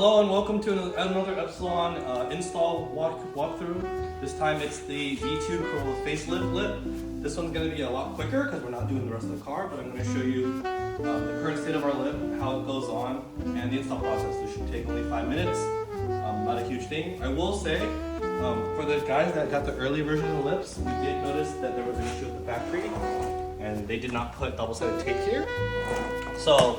Hello and welcome to another Epsilon install walkthrough. This time it's the V2 Corolla facelift lip. This one's going to be a lot quicker because we're not doing the rest of the car, but I'm going to show you the current state of our lip, how it goes on, and the install process. This should take only 5 minutes. Not a huge thing. I will say, for the guys that got the early version of the lips, we did notice that there was an issue with the factory, and they did not put double-sided tape here. So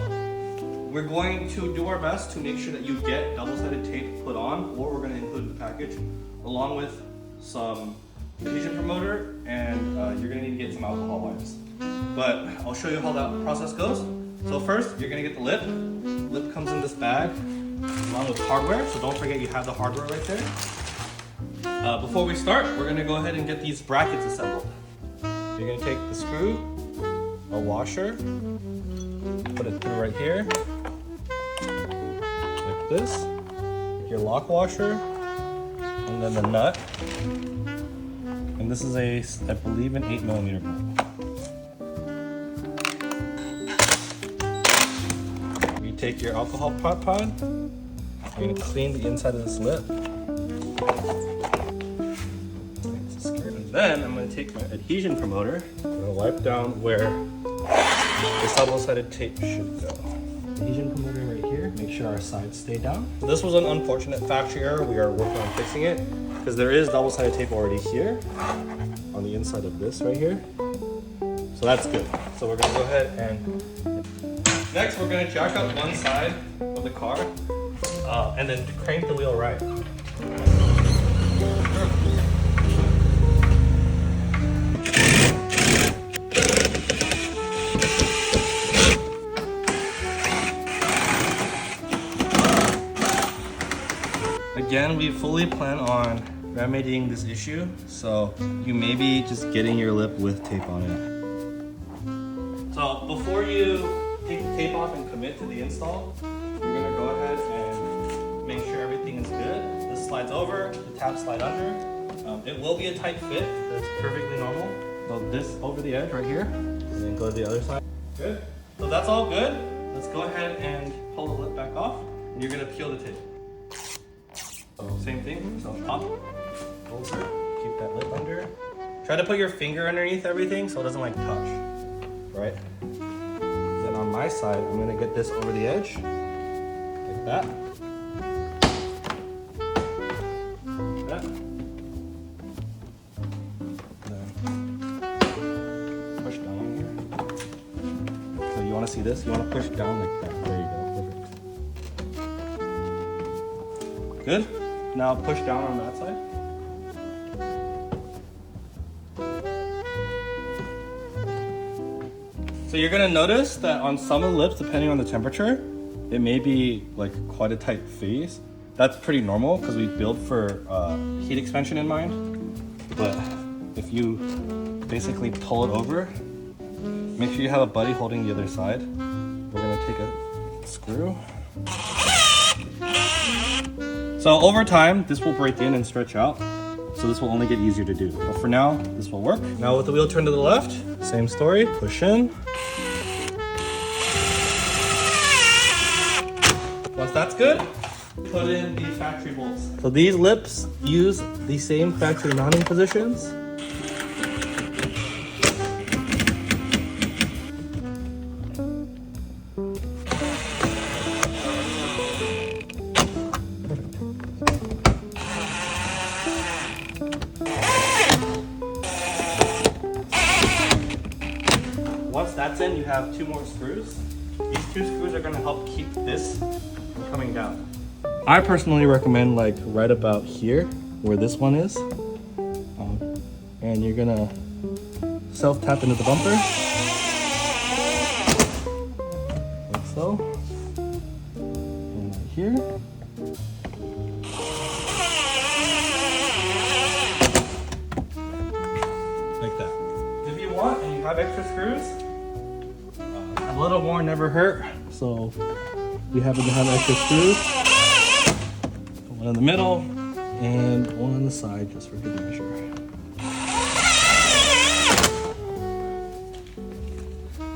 we're going to do our best to make sure that you get double-sided tape put on, or we're going to include in the package, along with some adhesion promoter, and you're going to need to get some alcohol wipes. But I'll show you how that process goes. So first, you're going to get the lip. The lip comes in this bag, along with hardware, so don't forget you have the hardware right there. Before we start, we're going to go ahead and get these brackets assembled. You're going to take the screw, a washer, put it through right here, like this, your lock washer, and then the nut. And this is I believe an 8mm bolt. You take your alcohol pod, you're going to clean the inside of this lip. And then I'm going to take my adhesion promoter, I'm going to wipe down where this double-sided tape should go. Adhesion promoter right here, make sure our sides stay down. This was an unfortunate factory error. We are working on fixing it because there is double-sided tape already here on the inside of this right here. So that's good. So we're going to go ahead and next we're going to jack up one side of the car and then crank the wheel right. Again, we fully plan on remedying this issue, so you may be just getting your lip with tape on it. So before you take the tape off and commit to the install, you're going to go ahead and make sure everything is good. This slides over, the tabs slide under. It will be a tight fit, that's perfectly normal. So this over the edge right here, and then go to the other side. Good. So that's all good. Let's go ahead and pull the lip back off, and you're going to peel the tape. So same thing, so up, over, keep that lip under. Try to put your finger underneath everything so it doesn't like touch, right? Then on my side, I'm gonna get this over the edge, like that. Like that. Then push down on here. So you wanna see this? You wanna push down like that. There you go, perfect. Good? Now push down on that side. So you're gonna notice that on some of the lips, depending on the temperature, it may be like quite a tight phase. That's pretty normal because we build for heat expansion in mind. But if you basically pull it over, make sure you have a buddy holding the other side. We're gonna take a screw. So over time, this will break in and stretch out. So this will only get easier to do. But for now, this will work. Now with the wheel turned to the left, same story, push in. Once that's good, put in the factory bolts. So these lips use the same factory mounting positions. Once that's in, you have 2 more screws. These 2 screws are going to help keep this from coming down. I personally recommend like right about here, where this one is. And you're going to self-tap into the bumper. Like so. And right here. Like that. If you want and you have extra screws, a little more never hurt, so we happen to have extra screws. One in the middle and one on the side just for good measure.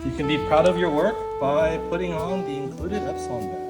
You can be proud of your work by putting on the included Epsilon badge.